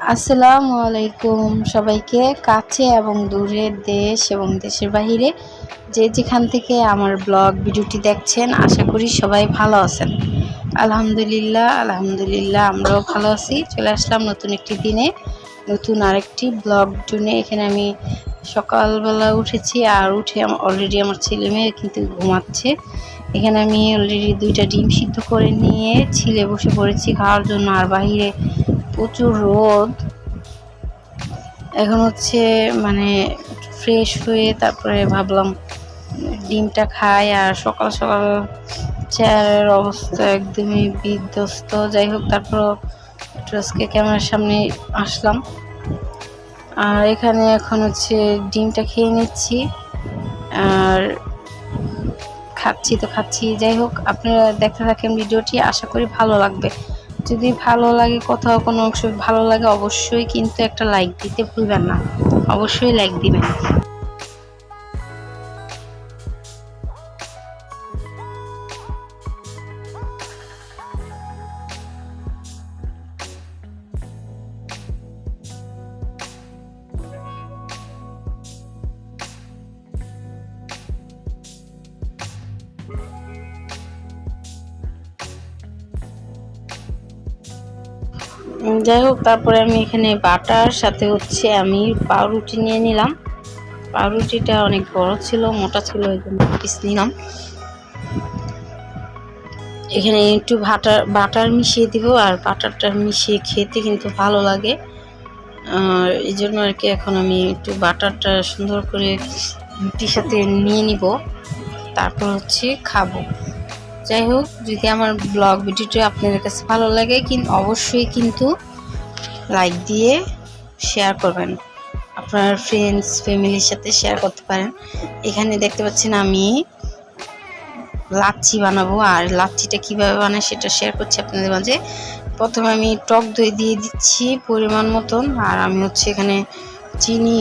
আসসালামু আলাইকুম সবাইকে, কাছে এবং দূরে, দেশ এবং দেশের বাহিরে যে যেখান থেকে আমার ব্লগ ভিডিওটি দেখছেন, আশা করি সবাই ভালো আছেন। আলহামদুলিল্লাহ আমরাও ভালো আছি। চলে আসলাম নতুন একটি দিনে, নতুন আরেকটি ব্লগ জুনে। এখানে আমি সকালবেলা উঠেছি, আর উঠে অলরেডি আমার ছেলে মেয়ে কিন্তু ঘুমাচ্ছে। এখানে আমি অলরেডি 2টা ডিম সিদ্ধ করে নিয়ে ছিলে বসে পড়েছি খাওয়ার জন্য। আর বাহিরে প্রচুর রোদ। এখন মানে ফ্রেশ হয়ে তারপরে ভাবলাম ডিমটা খাই। আর সকাল সকাল চেয়ারের অবস্থা একদমই বিধ্বস্ত। যাই হোক, তারপর একটু আজকে ক্যামেরার সামনে আসলাম। আর এখানে এখন ডিমটা খেয়ে নিচ্ছি আর খাচ্ছি। যাই হোক, আপনারা দেখতে থাকেন ভিডিওটি, আশা করি ভালো লাগবে। যদি ভালো লাগে, কোথাও কোনো অংশ ভালো লাগে, অবশ্যই কিন্তু একটা লাইক দিতে ভুলবেন না, অবশ্যই লাইক দিবেন। যাই হোক, তারপরে আমি এখানে বাটার সাথে আমি পাউরুটি নিয়ে নিলাম। পাউরুটিটা অনেক বড় ছিল, মোটা ছিল, এই জন্য পিস নিলাম। এখানে একটু বাটার মিশিয়ে দিব, আর বাটারটা মিশিয়ে খেতে কিন্তু ভালো লাগে। আর এই জন্য আর কি এখন আমি একটু বাটারটা সুন্দর করে রুটির সাথে নিয়ে নিব, তারপর খাবো। যাই হোক, যদি আমার ব্লগ ভিডিওটা আপনাদের কাছে ভালো লাগে অবশ্যই কিন্তু লাইক দিয়ে শেয়ার করবেন, আপনার ফ্রেন্ডস ফ্যামিলির সাথে শেয়ার করতে পারেন। এখানে দেখতে পাচ্ছেন আমি লাচ্ছি বানাবো, আর লাচ্ছিটা কিভাবে বানাই সেটা শেয়ার করছি আপনাদের মাঝে। প্রথমে আমি টক দই দিয়ে দিচ্ছি পরিমাণ মতন, আর আমি এখানে চিনি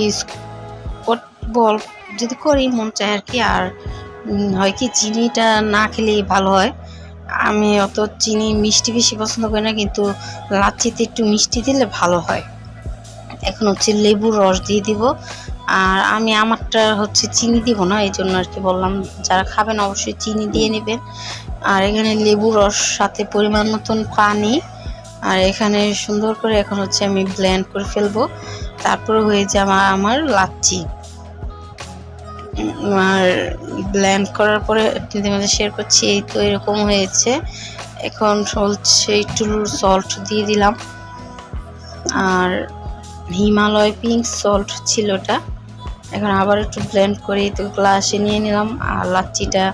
বল যদি করি মন চায় আর কি। আর হয় কি, চিনিটা না খেলেই ভালো হয়। আমি অত চিনি মিষ্টি বেশি পছন্দ করি না, কিন্তু লাচ্ছিতে একটু মিষ্টি দিলে ভালো হয়। এখন লেবুর রস দিয়ে দিব। আর আমি আমারটা চিনি দিব না, এই জন্য আর কি বললাম, যারা খাবেন অবশ্যই চিনি দিয়ে নেবেন। আর এখানে লেবুর রস সাথে পরিমাণ মতন পানি, আর এখানে সুন্দর করে এখন আমি ব্লেন্ড করে ফেলবো। তারপরে হয়ে যাবে আমার লাচ্ছি। আর ব্লেন্ড করার পরে আপনাদের মাঝে শেয়ার করছি, এই তো এরকম হয়েছে। এখন একটু সল্ট দিয়ে দিলাম, আর হিমালয় পিঙ্ক সল্ট ছিল ওটা। এখন আবার একটু ব্লেন্ড করে তো গ্লাসে নিয়ে নিলাম। আর লাচ্ছিটা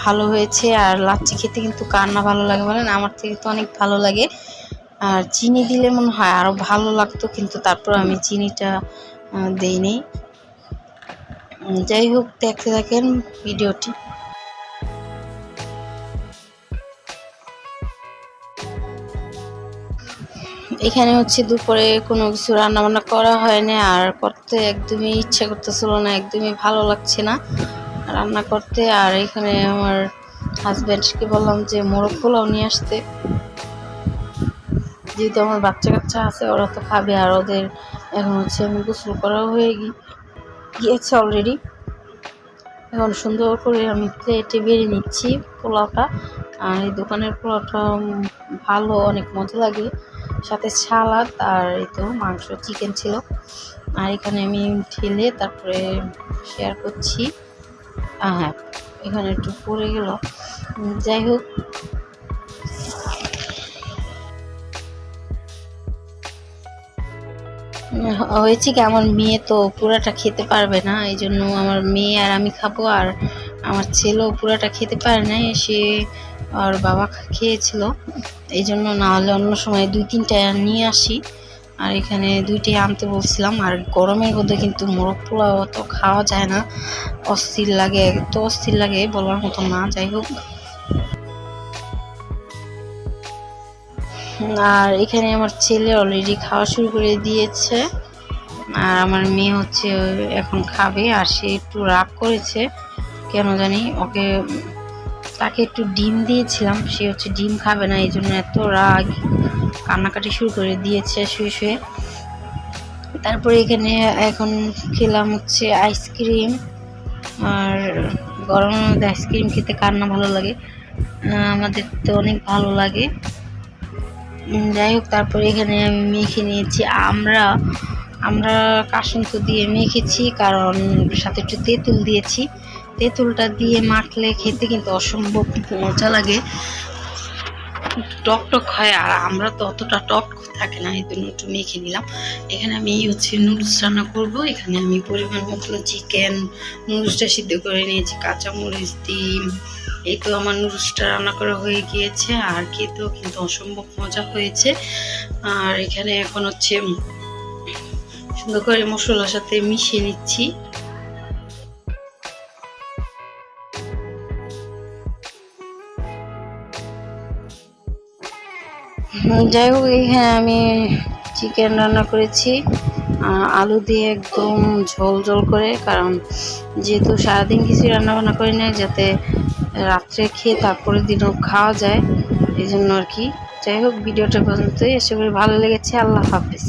ভালো হয়েছে। আর লাচ্ছি খেতে কিন্তু কার না ভালো লাগে বলেন, আমার থেকে তো অনেক ভালো লাগে। আর চিনি দিলে মনে হয় আরও ভালো লাগতো, কিন্তু তারপর আমি চিনিটা দেইনি। যাই হোক, দেখতে থাকেন ভিডিওটি। এখানে দুপুরে কোনো কিছু রান্নাবান্না করা হয়নি, আর করতে একদমই ইচ্ছা করতেছিল না, একদমই ভালো লাগছে না রান্না করতে। আর এখানে আমার হাজব্যান্ডকে বললাম যে মোরগ পোলাও নিয়ে আসতে, যেহেতু আমার বাচ্চা কাচ্চা আছে, ওরা তো খাবে। আর ওদের এখন আমি গোসল করা হয়ে গিয়েছে অলরেডি। এখন সুন্দর করে আমি প্লেটে বেড়ে নিচ্ছি পোলাওটা। আর এই দোকানের পোলাওটা ভালো, অনেক মজা লাগে, সাথে সালাদ। আর এই তো মাংস, চিকেন ছিল। আর এখানে আমি ঢেলে তারপরে শেয়ার করছি। হ্যাঁ, এখানে একটু পড়ে গেল। যাই হোক, হয়েছে কি, আমার মেয়ে তো পুরাটা খেতে পারবে না, এই জন্য আমার মেয়ে আর আমি খাবো। আর আমার ছেলেও পুরাটা খেতে পারে না, সে আর বাবা খেয়েছিল। এই জন্য না হলে অন্য সময় 2-3টা নিয়ে আসি। আর এখানে 2টি আনতে বলছিলাম। আর গরমের মধ্যে কিন্তু মোরগ পোলাও তো খাওয়া যায় না, অস্থির লাগে, এত অস্থির লাগে বলার মতো না। যাই হোক, আর এখানে আমার ছেলে অলরেডি খাওয়া শুরু করে দিয়েছে। আর আমার মেয়ে এখন খাবে। আর সে একটু রাগ করেছে কেন জানি, তাকে একটু ডিম দিয়েছিলাম, সে ডিম খাবে না, এই জন্য এত রাগ। কান্নাকাটি শুরু করে দিয়েছে শুয়ে শুয়ে। তারপরে এখানে এখন খেলাম হচ্ছে আইসক্রিম। আর গরমের মধ্যে আইসক্রিম খেতে কার না ভালো লাগে, আমাদের তো অনেক ভালো লাগে। যাই হোক, তারপরে এখানে আমি মেখে নিয়েছি আমরা কাসুন্দ দিয়ে মেখেছি, কারণ সাথে একটু তেঁতুল দিয়েছি। তেঁতুলটা দিয়ে মাখলে খেতে কিন্তু অসম্ভব মজা লাগে, টক টক হয়। আর আমরা তো অতটা টক থাকে না, এই জন্য একটু মেখে নিলাম। এখানে আমি হচ্ছে নুডলস রান্না করব। এখানে আমি পরিমাণ মতো চিকেন, নুডলসটা সিদ্ধ করে নিয়েছি, কাঁচামরিচ, ডিম। এই তো আমার নুডলসটা রান্না করা হয়ে গিয়েছে, আর খেতেও কিন্তু অসম্ভব মজা হয়েছে। আর এখানে এখন হচ্ছে সুন্দর করে মশলার সাথে মিশিয়ে নিচ্ছি। যাই হোক, এইখানে আমি চিকেন রান্না করেছি আলু দিয়ে একদম ঝোল ঝোল করে, কারণ যেহেতু সারাদিন কিছু রান্না বান্না করি না, যাতে রাত্রে খেয়ে তারপরের দিনও খাওয়া যায়, এই জন্য আর কি। যাই হোক, ভিডিওটা পর্যন্তই, আশা করি ভালো লেগেছে। আল্লাহ হাফেজ।